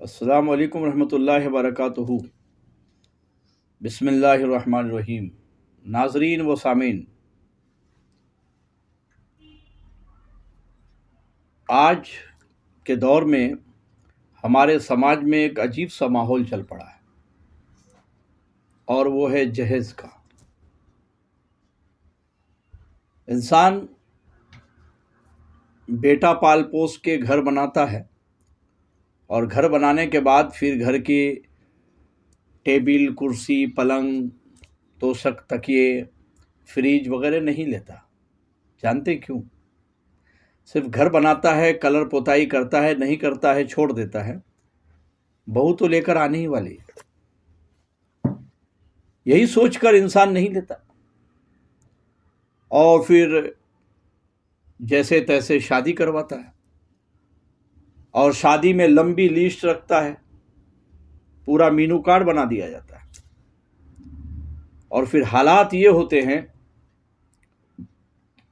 السلام علیکم ورحمۃ اللہ وبرکاتہ۔ بسم اللہ الرحمن الرحیم۔ ناظرین و سامعین، آج کے دور میں ہمارے سماج میں ایک عجیب سا ماحول چل پڑا ہے، اور وہ ہے جہیز کا۔ انسان بیٹا پال پوس کے گھر بناتا ہے، اور گھر بنانے کے بعد پھر گھر کی ٹیبل، کرسی، پلنگ، توشک، تکیے، فریج وغیرہ نہیں لیتا۔ جانتے کیوں؟ صرف گھر بناتا ہے، کلر پوتائی کرتا ہے، نہیں کرتا ہے، چھوڑ دیتا ہے۔ بہو تو لے کر آنے ہی والی ہے، یہی سوچ کر انسان نہیں لیتا، اور پھر جیسے تیسے شادی کرواتا ہے، اور شادی میں لمبی لیسٹ رکھتا ہے، پورا مینو کارڈ بنا دیا جاتا ہے۔ اور پھر حالات یہ ہوتے ہیں،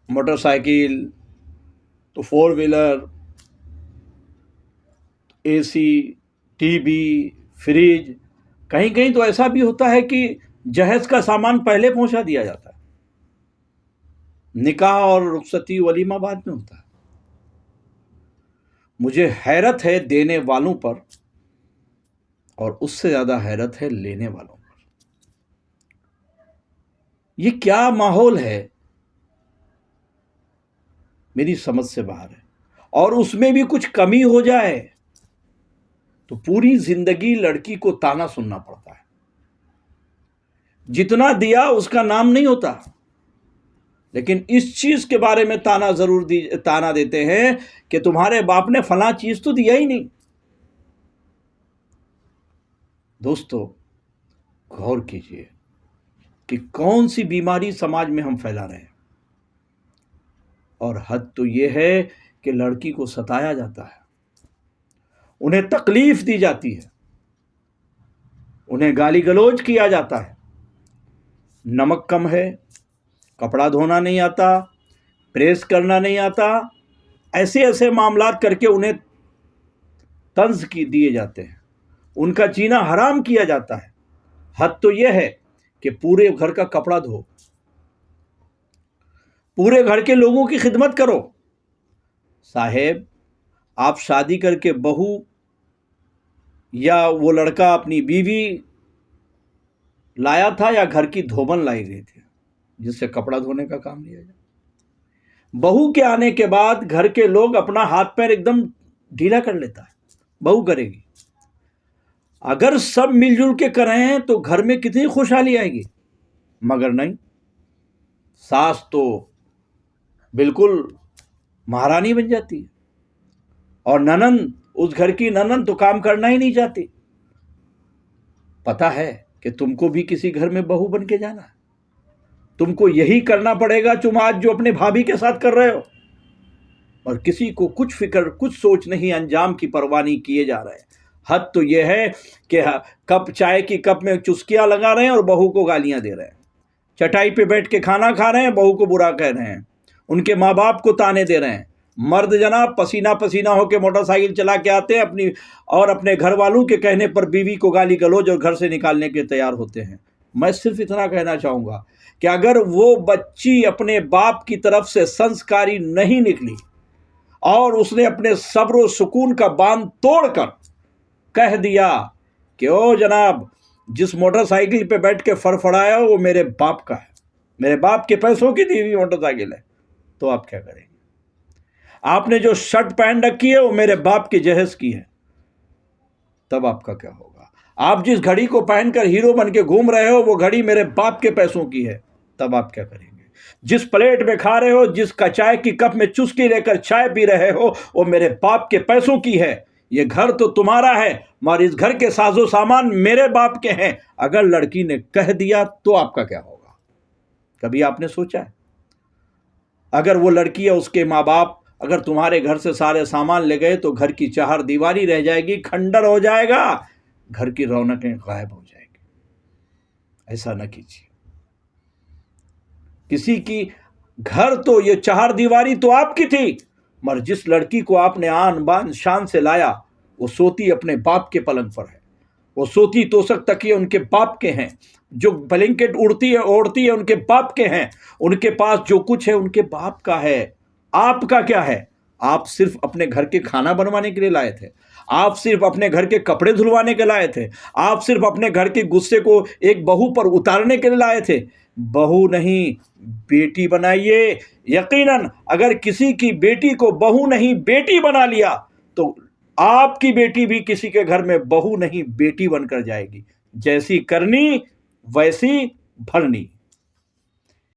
موٹر سائیکل تو 4 ویلر، اے سی، ٹی وی، فریج، کہیں کہیں تو ایسا بھی ہوتا ہے کہ جہیز کا سامان پہلے پہنچا دیا جاتا ہے، نکاح اور رخصتی ولیمہ بعد میں ہوتا ہے۔ مجھے حیرت ہے دینے والوں پر، اور اس سے زیادہ حیرت ہے لینے والوں پر۔ یہ کیا ماحول ہے، میری سمجھ سے باہر ہے۔ اور اس میں بھی کچھ کمی ہو جائے تو پوری زندگی لڑکی کو تانا سننا پڑتا ہے۔ جتنا دیا اس کا نام نہیں ہوتا، لیکن اس چیز کے بارے میں تانا دیتے ہیں کہ تمہارے باپ نے فلاں چیز تو دیا ہی نہیں۔ دوستو، غور کیجئے کہ کون سی بیماری سماج میں ہم پھیلا رہے ہیں۔ اور حد تو یہ ہے کہ لڑکی کو ستایا جاتا ہے، انہیں تکلیف دی جاتی ہے، انہیں گالی گلوچ کیا جاتا ہے۔ نمک کم ہے، کپڑا دھونا نہیں آتا، پریس کرنا نہیں آتا، ایسے معاملات کر کے انہیں طنز دیے جاتے ہیں، ان کا جینا حرام کیا جاتا ہے۔ حد تو یہ ہے کہ پورے گھر کا کپڑا دھو، پورے گھر کے لوگوں کی خدمت کرو۔ صاحب، آپ شادی کر کے بہو یا وہ لڑکا اپنی بیوی لایا تھا، یا گھر کی دھوبن لائی گئی تھی جس سے کپڑا دھونے کا کام لیا جائے؟ بہو کے آنے کے بعد گھر کے لوگ اپنا ہاتھ پیر ایک دم ڈھیلا کر لیتا ہے، بہو کرے گی۔ اگر سب مل جل کے کریں تو گھر میں کتنی خوشحالی آئے گی، مگر نہیں، ساس تو بالکل مہارانی بن جاتی ہے، اور ننند، اس گھر کی ننند تو کام کرنا ہی نہیں چاہتی۔ پتہ ہے کہ تم کو بھی کسی گھر میں بہو بن کے جانا ہے، تم کو یہی کرنا پڑے گا تم آج جو اپنے بھابھی کے ساتھ کر رہے ہو، اور کسی کو کچھ فکر، کچھ سوچ نہیں، انجام کی پرواہ نہیں کیے جا رہے ہیں۔ حد تو یہ ہے کہ چائے کی کپ میں چسکیاں لگا رہے ہیں اور بہو کو گالیاں دے رہے ہیں، چٹائی پہ بیٹھ کے کھانا کھا رہے ہیں، بہو کو برا کہہ رہے ہیں، ان کے ماں باپ کو تانے دے رہے ہیں۔ مرد جناب پسینہ پسینہ ہو کے موٹر سائیکل چلا کے آتے ہیں اپنے گھر والوں کے کہنے پر بیوی کو گالی گلوچ اور گھر سے نکالنے کے تیار ہوتے ہیں۔ میں صرف اتنا کہنا چاہوں گا کہ اگر وہ بچی اپنے باپ کی طرف سے سنسکاری نہیں نکلی، اور اس نے اپنے صبر و سکون کا باندھ توڑ کر کہہ دیا کہ او جناب، جس موٹر سائیکل پہ بیٹھ کے فرفڑایا وہ میرے باپ کا ہے، میرے باپ کے پیسوں کی دی ہوئی موٹر سائیکل ہے، تو آپ کیا کریں گے؟ آپ نے جو شرٹ پہن رکھی ہے وہ میرے باپ کی جہیز کی ہے، تب آپ کا کیا ہوگا؟ آپ جس گھڑی کو پہن کر ہیرو بن کے گھوم رہے ہو وہ گھڑی میرے باپ کے پیسوں کی ہے، تب آپ کیا کریں گے؟ جس پلیٹ میں کھا رہے ہو، جس کا چائے کی کپ میں چسکی لے کر چائے پی رہے ہو، وہ میرے باپ کے پیسوں کی ہے۔ یہ گھر تو تمہارا ہے، مگر اس گھر کے ساز و سامان میرے باپ کے ہیں۔ اگر لڑکی نے کہہ دیا تو آپ کا کیا ہوگا؟ کبھی آپ نے سوچا ہے؟ اگر وہ لڑکی یا اس کے ماں باپ اگر تمہارے گھر سے سارے سامان لے گئے تو گھر کی چہار دیواری رہ جائے گی، کھنڈر ہو جائے گا، گھر کی رونقیں غائب ہو جائے گی۔ ایسا نہ کیجیے۔ کسی کی گھر تو یہ چہار دیواری تو آپ کی تھی، مگر جس لڑکی کو آپ نے آن بان شان سے لایا، وہ سوتی اپنے باپ کے پلنگ پر ہے، وہ سوتی توسک تکیے ان کے باپ کے ہیں، جو بلینکٹ اوڑھتی ہے ان کے باپ کے ہیں، ان کے پاس جو کچھ ہے ان کے باپ کا ہے۔ آپ کا کیا ہے؟ آپ صرف اپنے گھر کے کھانا بنوانے کے لیے لائے تھے، آپ صرف اپنے گھر کے کپڑے دھلوانے کے لائے تھے، آپ صرف اپنے گھر کے غصے کو ایک بہو پر اتارنے کے لیے لائے تھے۔ بہو نہیں، بیٹی بنائیے۔ یقیناً اگر کسی کی بیٹی کو بہو نہیں بیٹی بنا لیا تو آپ کی بیٹی بھی کسی کے گھر میں بہو نہیں بیٹی بن کر جائے گی۔ جیسی کرنی ویسی بھرنی۔